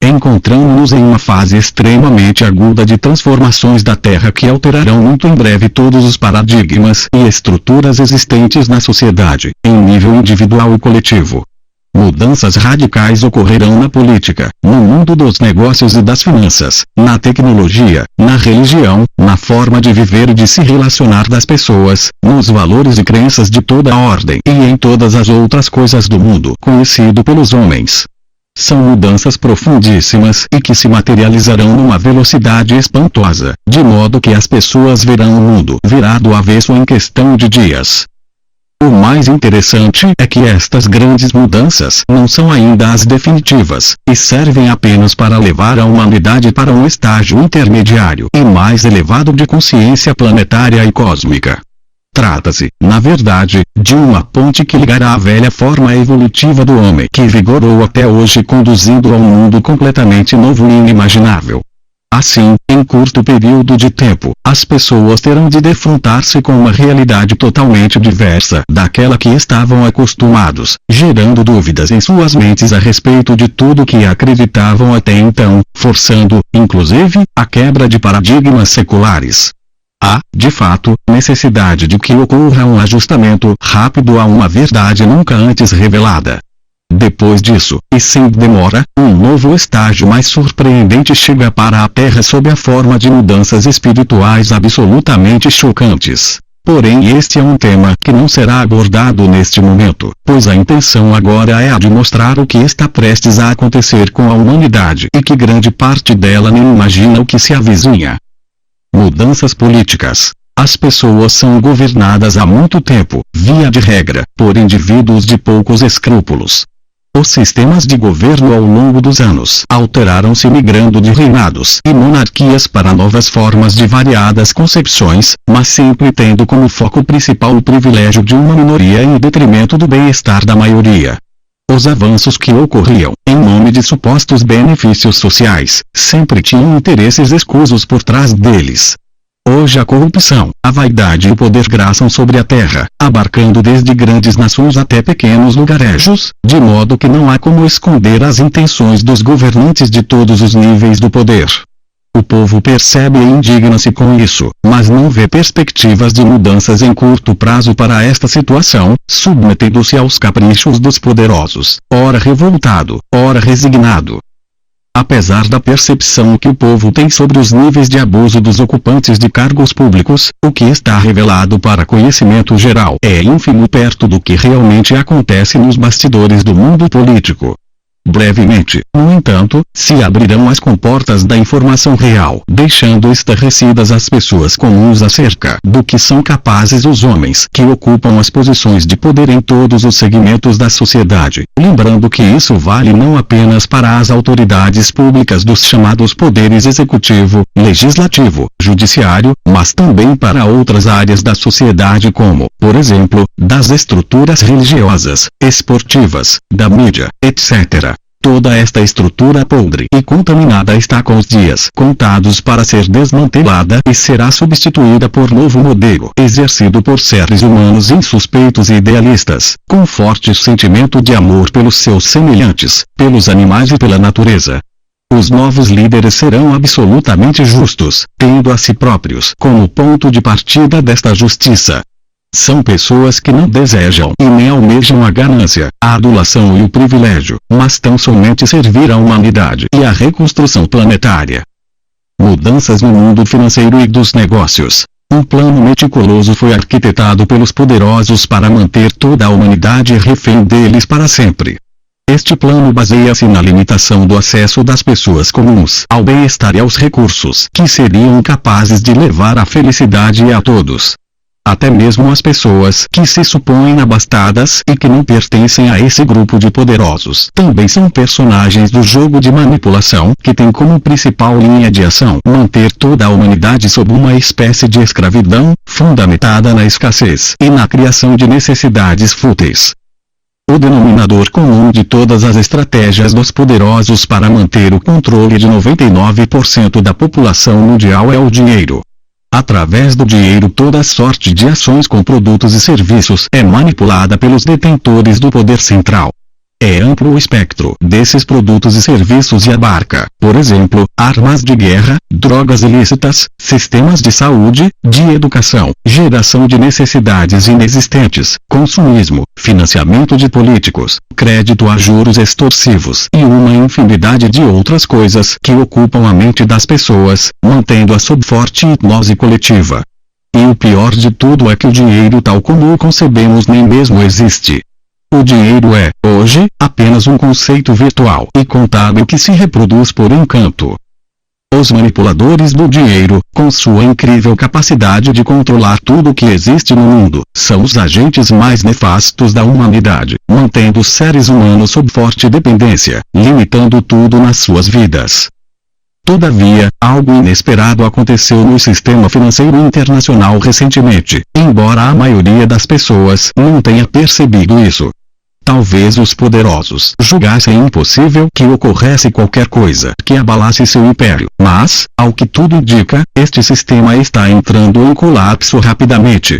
Encontramos-nos em uma fase extremamente aguda de transformações da Terra que alterarão muito em breve todos os paradigmas e estruturas existentes na sociedade, em nível individual e coletivo. Mudanças radicais ocorrerão na política, no mundo dos negócios e das finanças, na tecnologia, na religião, na forma de viver e de se relacionar das pessoas, nos valores e crenças de toda a ordem e em todas as outras coisas do mundo conhecido pelos homens. São mudanças profundíssimas e que se materializarão numa velocidade espantosa, de modo que as pessoas verão o mundo virar do avesso em questão de dias. O mais interessante é que estas grandes mudanças não são ainda as definitivas, e servem apenas para levar a humanidade para um estágio intermediário e mais elevado de consciência planetária e cósmica. Trata-se, na verdade, de uma ponte que ligará a velha forma evolutiva do homem que vigorou até hoje, conduzindo a um mundo completamente novo e inimaginável. Assim, em curto período de tempo, as pessoas terão de defrontar-se com uma realidade totalmente diversa daquela que estavam acostumados, gerando dúvidas em suas mentes a respeito de tudo que acreditavam até então, forçando, inclusive, a quebra de paradigmas seculares. Há, de fato, necessidade de que ocorra um ajustamento rápido a uma verdade nunca antes revelada. Depois disso, e sem demora, um novo estágio mais surpreendente chega para a Terra sob a forma de mudanças espirituais absolutamente chocantes. Porém, este é um tema que não será abordado neste momento, pois a intenção agora é a de mostrar o que está prestes a acontecer com a humanidade e que grande parte dela nem imagina o que se avizinha. Mudanças políticas. As pessoas são governadas há muito tempo, via de regra, por indivíduos de poucos escrúpulos. Os sistemas de governo ao longo dos anos alteraram-se, migrando de reinados e monarquias para novas formas de variadas concepções, mas sempre tendo como foco principal o privilégio de uma minoria em detrimento do bem-estar da maioria. Os avanços que ocorriam, em nome de supostos benefícios sociais, sempre tinham interesses escusos por trás deles. Hoje a corrupção, a vaidade e o poder graçam sobre a terra, abarcando desde grandes nações até pequenos lugarejos, de modo que não há como esconder as intenções dos governantes de todos os níveis do poder. O povo percebe e indigna-se com isso, mas não vê perspectivas de mudanças em curto prazo para esta situação, submetendo-se aos caprichos dos poderosos, ora revoltado, ora resignado. Apesar da percepção que o povo tem sobre os níveis de abuso dos ocupantes de cargos públicos, o que está revelado para conhecimento geral é ínfimo perto do que realmente acontece nos bastidores do mundo político. Brevemente, no entanto, se abrirão as comportas da informação real, deixando estarrecidas as pessoas comuns acerca do que são capazes os homens que ocupam as posições de poder em todos os segmentos da sociedade, lembrando que isso vale não apenas para as autoridades públicas dos chamados poderes executivo, legislativo, judiciário, mas também para outras áreas da sociedade como, por exemplo, das estruturas religiosas, esportivas, da mídia, etc. Toda esta estrutura podre e contaminada está com os dias contados para ser desmantelada e será substituída por novo modelo exercido por seres humanos insuspeitos e idealistas, com forte sentimento de amor pelos seus semelhantes, pelos animais e pela natureza. Os novos líderes serão absolutamente justos, tendo a si próprios como ponto de partida desta justiça. São pessoas que não desejam e nem almejam a ganância, a adulação e o privilégio, mas tão somente servir à humanidade e à reconstrução planetária. Mudanças no mundo financeiro e dos negócios. Um plano meticuloso foi arquitetado pelos poderosos para manter toda a humanidade refém deles para sempre. Este plano baseia-se na limitação do acesso das pessoas comuns ao bem-estar e aos recursos que seriam capazes de levar a felicidade a todos. Até mesmo as pessoas que se supõem abastadas e que não pertencem a esse grupo de poderosos também são personagens do jogo de manipulação que tem como principal linha de ação manter toda a humanidade sob uma espécie de escravidão, fundamentada na escassez e na criação de necessidades fúteis. O denominador comum de todas as estratégias dos poderosos para manter o controle de 99% da população mundial é o dinheiro. Através do dinheiro toda sorte de ações com produtos e serviços é manipulada pelos detentores do poder central. É amplo o espectro desses produtos e serviços e abarca, por exemplo, armas de guerra, drogas ilícitas, sistemas de saúde, de educação, geração de necessidades inexistentes, consumismo, financiamento de políticos, crédito a juros extorsivos e uma infinidade de outras coisas que ocupam a mente das pessoas, mantendo-a sob forte hipnose coletiva. E o pior de tudo é que o dinheiro tal como o concebemos nem mesmo existe. O dinheiro é, hoje, apenas um conceito virtual e contábil que se reproduz por encanto. Os manipuladores do dinheiro, com sua incrível capacidade de controlar tudo o que existe no mundo, são os agentes mais nefastos da humanidade, mantendo os seres humanos sob forte dependência, limitando tudo nas suas vidas. Todavia, algo inesperado aconteceu no sistema financeiro internacional recentemente, embora a maioria das pessoas não tenha percebido isso. Talvez os poderosos julgassem impossível que ocorresse qualquer coisa que abalasse seu império, mas, ao que tudo indica, este sistema está entrando em colapso rapidamente.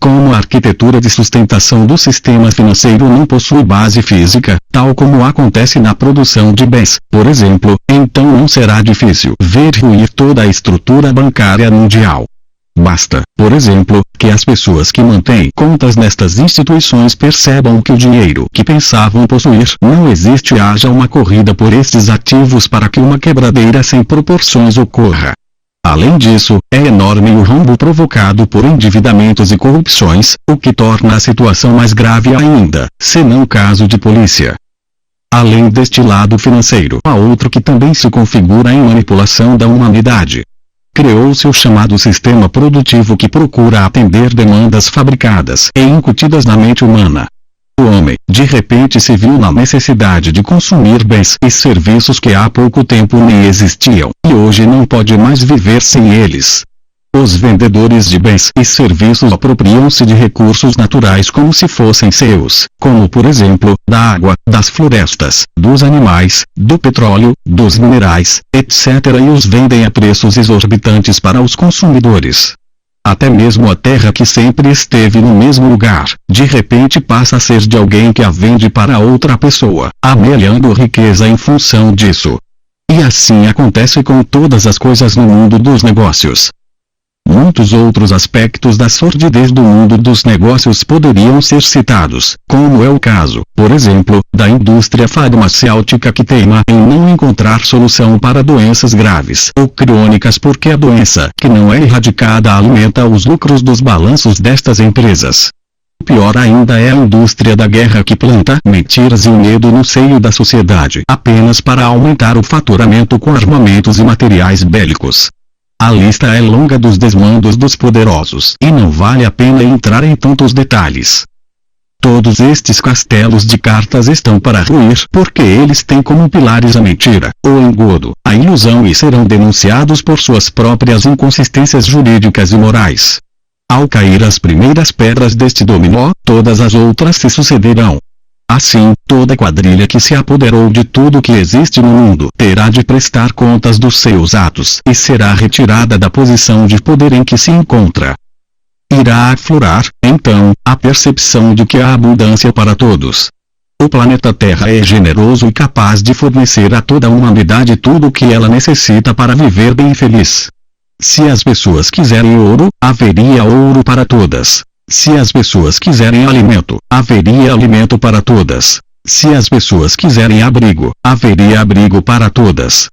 Como a arquitetura de sustentação do sistema financeiro não possui base física, tal como acontece na produção de bens, por exemplo, então não será difícil ver ruir toda a estrutura bancária mundial. Basta, por exemplo, que as pessoas que mantêm contas nestas instituições percebam que o dinheiro que pensavam possuir não existe e haja uma corrida por estes ativos para que uma quebradeira sem proporções ocorra. Além disso, é enorme o rombo provocado por endividamentos e corrupções, o que torna a situação mais grave ainda, senão caso de polícia. Além deste lado financeiro, há outro que também se configura em manipulação da humanidade. Criou-se o chamado sistema produtivo que procura atender demandas fabricadas e incutidas na mente humana. O homem, de repente se viu na necessidade de consumir bens e serviços que há pouco tempo nem existiam, e hoje não pode mais viver sem eles. Os vendedores de bens e serviços apropriam-se de recursos naturais como se fossem seus, como por exemplo, da água, das florestas, dos animais, do petróleo, dos minerais, etc. e os vendem a preços exorbitantes para os consumidores. Até mesmo a terra que sempre esteve no mesmo lugar, de repente passa a ser de alguém que a vende para outra pessoa, amealhando riqueza em função disso. E assim acontece com todas as coisas no mundo dos negócios. Muitos outros aspectos da sordidez do mundo dos negócios poderiam ser citados, como é o caso, por exemplo, da indústria farmacêutica que teima em não encontrar solução para doenças graves ou crônicas porque a doença que não é erradicada alimenta os lucros dos balanços destas empresas. Pior ainda é a indústria da guerra que planta mentiras e medo no seio da sociedade apenas para aumentar o faturamento com armamentos e materiais bélicos. A lista é longa dos desmandos dos poderosos e não vale a pena entrar em tantos detalhes. Todos estes castelos de cartas estão para ruir porque eles têm como pilares a mentira, o engodo, a ilusão e serão denunciados por suas próprias inconsistências jurídicas e morais. Ao cair as primeiras pedras deste dominó, todas as outras se sucederão. Assim, toda quadrilha que se apoderou de tudo que existe no mundo terá de prestar contas dos seus atos e será retirada da posição de poder em que se encontra. Irá aflorar, então, a percepção de que há abundância para todos. O planeta Terra é generoso e capaz de fornecer a toda a humanidade tudo o que ela necessita para viver bem e feliz. Se as pessoas quiserem ouro, haveria ouro para todas. Se as pessoas quiserem alimento, haveria alimento para todas. Se as pessoas quiserem abrigo, haveria abrigo para todas.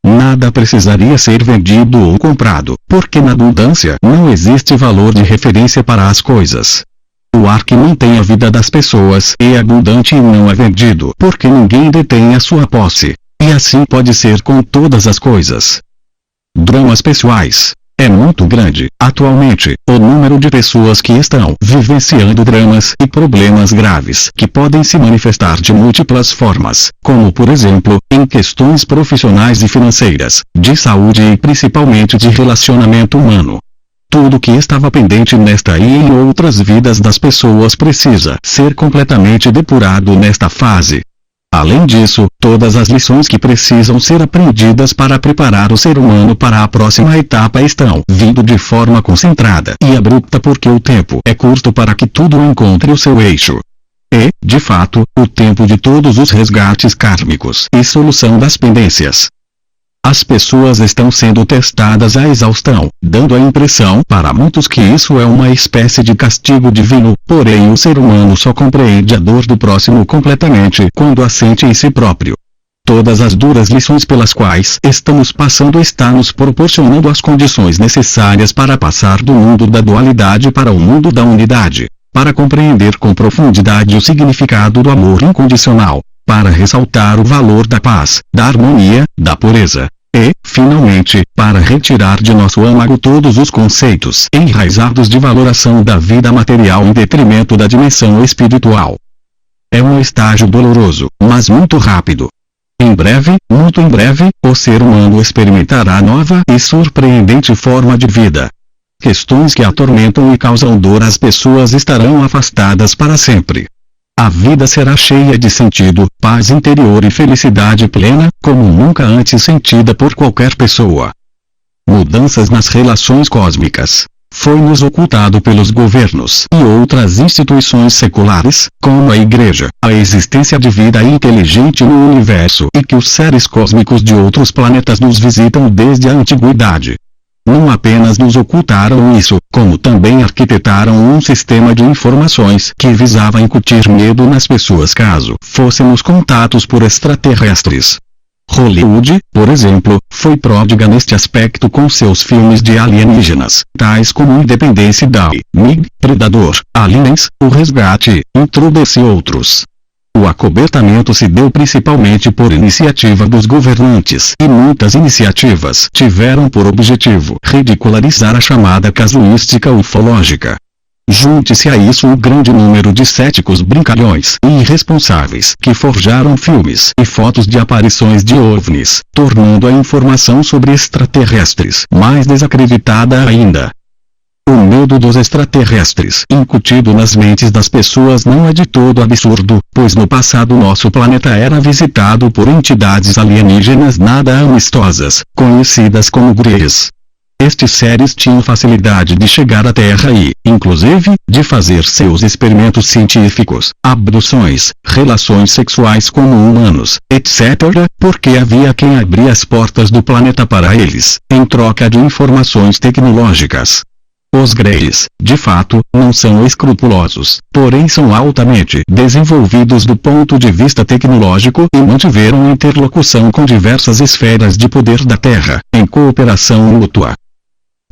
Nada precisaria ser vendido ou comprado, porque na abundância não existe valor de referência para as coisas. O ar que mantém a vida das pessoas é abundante e não é vendido, porque ninguém detém a sua posse. E assim pode ser com todas as coisas. Dramas pessoais. É muito grande, atualmente, o número de pessoas que estão vivenciando dramas e problemas graves que podem se manifestar de múltiplas formas, como por exemplo, em questões profissionais e financeiras, de saúde e principalmente de relacionamento humano. Tudo que estava pendente nesta e em outras vidas das pessoas precisa ser completamente depurado nesta fase. Além disso, todas as lições que precisam ser aprendidas para preparar o ser humano para a próxima etapa estão vindo de forma concentrada e abrupta porque o tempo é curto para que tudo encontre o seu eixo. e, de fato, o tempo de todos os resgates kármicos e solução das pendências. As pessoas estão sendo testadas à exaustão, dando a impressão para muitos que isso é uma espécie de castigo divino, porém o ser humano só compreende a dor do próximo completamente quando a sente em si próprio. Todas as duras lições pelas quais estamos passando está nos proporcionando as condições necessárias para passar do mundo da dualidade para o mundo da unidade, para compreender com profundidade o significado do amor incondicional, para ressaltar o valor da paz, da harmonia, da pureza. E, finalmente, para retirar de nosso âmago todos os conceitos enraizados de valoração da vida material em detrimento da dimensão espiritual. É um estágio doloroso, mas muito rápido. Em breve, muito em breve, o ser humano experimentará nova e surpreendente forma de vida. Questões que atormentam e causam dor às pessoas estarão afastadas para sempre. A vida será cheia de sentido, paz interior e felicidade plena, como nunca antes sentida por qualquer pessoa. Mudanças nas relações cósmicas. Foi-nos ocultado pelos governos e outras instituições seculares, como a Igreja, a existência de vida inteligente no universo e que os seres cósmicos de outros planetas nos visitam desde a antiguidade. Não apenas nos ocultaram isso, como também arquitetaram um sistema de informações que visava incutir medo nas pessoas caso fôssemos contatos por extraterrestres. Hollywood, por exemplo, foi pródiga neste aspecto com seus filmes de alienígenas, tais como Independence Day, Mig, Predador, Aliens, O Resgate, Intruder e outros. O acobertamento se deu principalmente por iniciativa dos governantes e muitas iniciativas tiveram por objetivo ridicularizar a chamada casuística ufológica. Junte-se a isso o grande número de céticos brincalhões e irresponsáveis que forjaram filmes e fotos de aparições de OVNIs, tornando a informação sobre extraterrestres mais desacreditada ainda. O medo dos extraterrestres incutido nas mentes das pessoas não é de todo absurdo, pois no passado nosso planeta era visitado por entidades alienígenas nada amistosas, conhecidas como Greys. Estes seres tinham facilidade de chegar à Terra e, inclusive, de fazer seus experimentos científicos, abduções, relações sexuais com humanos, etc., porque havia quem abria as portas do planeta para eles, em troca de informações tecnológicas. Os Greys, de fato, não são escrupulosos, porém são altamente desenvolvidos do ponto de vista tecnológico e mantiveram interlocução com diversas esferas de poder da Terra, em cooperação mútua.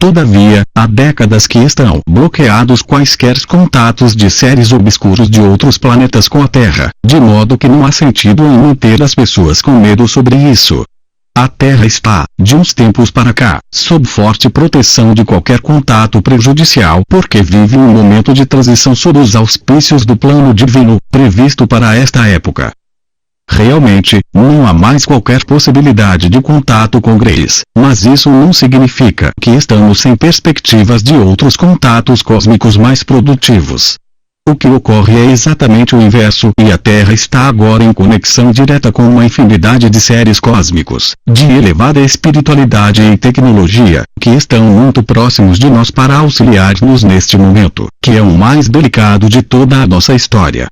Todavia, há décadas que estão bloqueados quaisquer contatos de seres obscuros de outros planetas com a Terra, de modo que não há sentido em manter as pessoas com medo sobre isso. A Terra está, de uns tempos para cá, sob forte proteção de qualquer contato prejudicial porque vive um momento de transição sob os auspícios do plano divino, previsto para esta época. Realmente, não há mais qualquer possibilidade de contato com Greys, mas isso não significa que estamos sem perspectivas de outros contatos cósmicos mais produtivos. O que ocorre é exatamente o inverso, e a Terra está agora em conexão direta com uma infinidade de seres cósmicos, de elevada espiritualidade e tecnologia, que estão muito próximos de nós para auxiliar-nos neste momento, que é o mais delicado de toda a nossa história.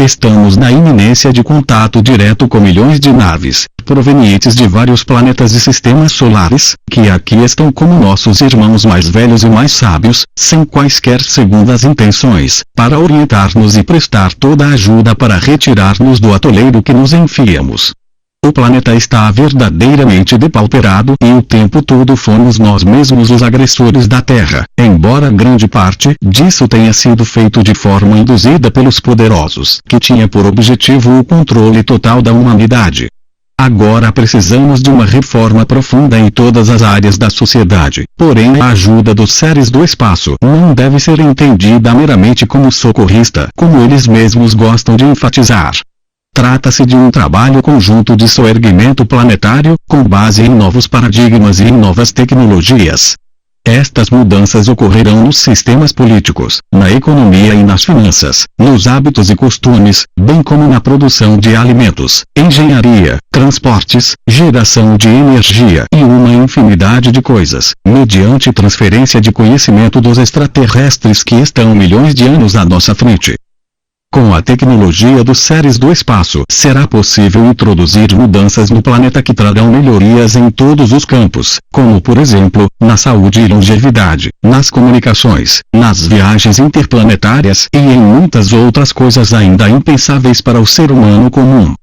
Estamos na iminência de contato direto com milhões de naves, provenientes de vários planetas e sistemas solares, que aqui estão como nossos irmãos mais velhos e mais sábios, sem quaisquer segundas intenções, para orientar-nos e prestar toda a ajuda para retirar-nos do atoleiro que nos enfiamos. O planeta está verdadeiramente depauperado e o tempo todo fomos nós mesmos os agressores da Terra, embora grande parte disso tenha sido feito de forma induzida pelos poderosos, que tinha por objetivo o controle total da humanidade. Agora precisamos de uma reforma profunda em todas as áreas da sociedade, porém a ajuda dos seres do espaço não deve ser entendida meramente como socorrista, como eles mesmos gostam de enfatizar. Trata-se de um trabalho conjunto de soerguimento planetário, com base em novos paradigmas e em novas tecnologias. Estas mudanças ocorrerão nos sistemas políticos, na economia e nas finanças, nos hábitos e costumes, bem como na produção de alimentos, engenharia, transportes, geração de energia e uma infinidade de coisas, mediante transferência de conhecimento dos extraterrestres que estão milhões de anos à nossa frente. Com a tecnologia dos seres do espaço, será possível introduzir mudanças no planeta que trarão melhorias em todos os campos, como por exemplo, na saúde e longevidade, nas comunicações, nas viagens interplanetárias e em muitas outras coisas ainda impensáveis para o ser humano comum.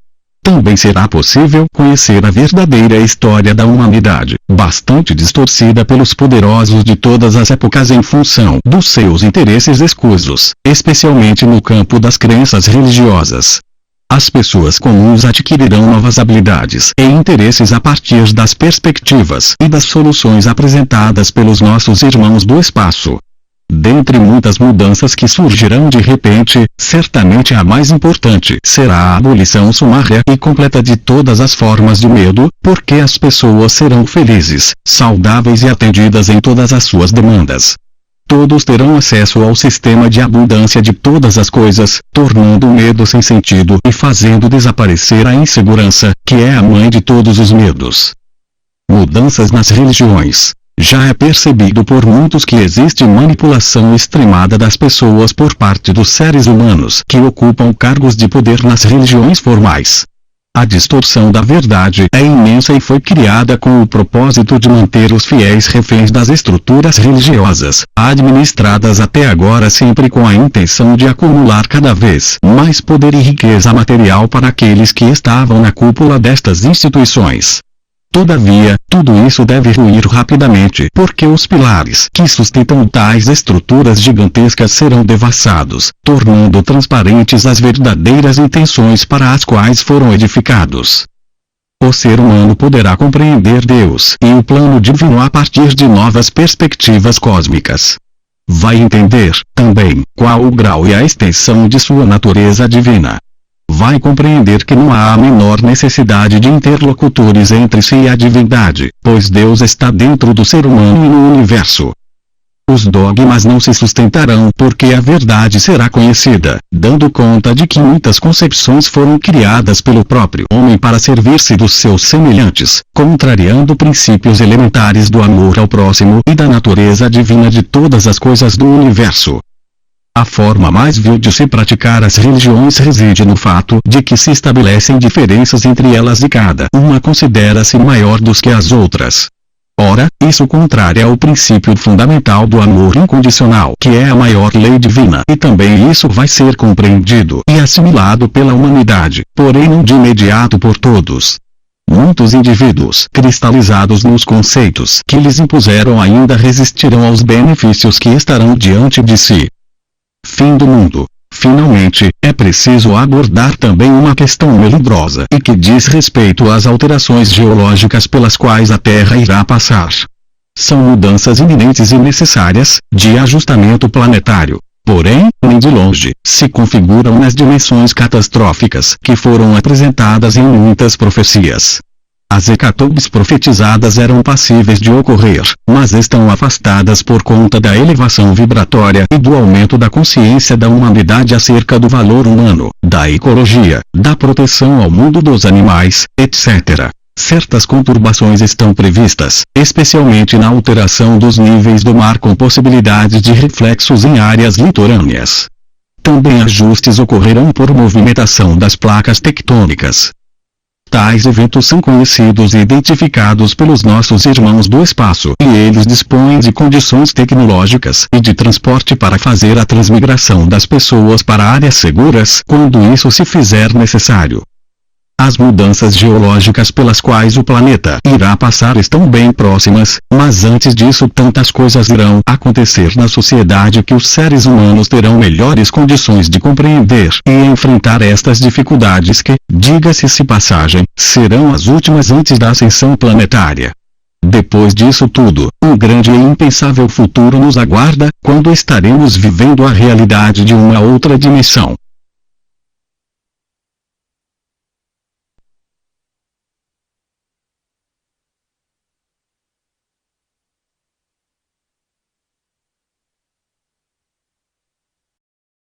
Também será possível conhecer a verdadeira história da humanidade, bastante distorcida pelos poderosos de todas as épocas em função dos seus interesses escusos, especialmente no campo das crenças religiosas. As pessoas comuns adquirirão novas habilidades e interesses a partir das perspectivas e das soluções apresentadas pelos nossos irmãos do espaço. Dentre muitas mudanças que surgirão de repente, certamente a mais importante será a abolição sumária e completa de todas as formas de medo, porque as pessoas serão felizes, saudáveis e atendidas em todas as suas demandas. Todos terão acesso ao sistema de abundância de todas as coisas, tornando o medo sem sentido e fazendo desaparecer a insegurança, que é a mãe de todos os medos. Mudanças nas religiões. Já é percebido por muitos que existe manipulação extremada das pessoas por parte dos seres humanos que ocupam cargos de poder nas religiões formais. A distorção da verdade é imensa e foi criada com o propósito de manter os fiéis reféns das estruturas religiosas, administradas até agora sempre com a intenção de acumular cada vez mais poder e riqueza material para aqueles que estavam na cúpula destas instituições. Todavia, tudo isso deve ruir rapidamente porque os pilares que sustentam tais estruturas gigantescas serão devassados, tornando transparentes as verdadeiras intenções para as quais foram edificados. O ser humano poderá compreender Deus e o plano divino a partir de novas perspectivas cósmicas. Vai entender, também, qual o grau e a extensão de sua natureza divina. Vai compreender que não há a menor necessidade de interlocutores entre si e a divindade, pois Deus está dentro do ser humano e no universo. Os dogmas não se sustentarão porque a verdade será conhecida, dando conta de que muitas concepções foram criadas pelo próprio homem para servir-se dos seus semelhantes, contrariando princípios elementares do amor ao próximo e da natureza divina de todas as coisas do universo. A forma mais vil de se praticar as religiões reside no fato de que se estabelecem diferenças entre elas e cada uma considera-se maior do que as outras. Ora, isso contraria ao princípio fundamental do amor incondicional, que é a maior lei divina, e também isso vai ser compreendido e assimilado pela humanidade, porém não de imediato por todos. Muitos indivíduos cristalizados nos conceitos que lhes impuseram ainda resistirão aos benefícios que estarão diante de si. Fim do mundo. Finalmente, é preciso abordar também uma questão melindrosa e que diz respeito às alterações geológicas pelas quais a Terra irá passar. São mudanças iminentes e necessárias, de ajustamento planetário. Porém, nem de longe, se configuram nas dimensões catastróficas que foram apresentadas em muitas profecias. As hecatombes profetizadas eram passíveis de ocorrer, mas estão afastadas por conta da elevação vibratória e do aumento da consciência da humanidade acerca do valor humano, da ecologia, da proteção ao mundo dos animais, etc. Certas conturbações estão previstas, especialmente na alteração dos níveis do mar com possibilidades de reflexos em áreas litorâneas. Também ajustes ocorrerão por movimentação das placas tectônicas. Tais eventos são conhecidos e identificados pelos nossos irmãos do espaço e eles dispõem de condições tecnológicas e de transporte para fazer a transmigração das pessoas para áreas seguras quando isso se fizer necessário. As mudanças geológicas pelas quais o planeta irá passar estão bem próximas, mas antes disso tantas coisas irão acontecer na sociedade que os seres humanos terão melhores condições de compreender e enfrentar estas dificuldades que, diga-se passagem, serão as últimas antes da ascensão planetária. Depois disso tudo, um grande e impensável futuro nos aguarda, quando estaremos vivendo a realidade de uma outra dimensão.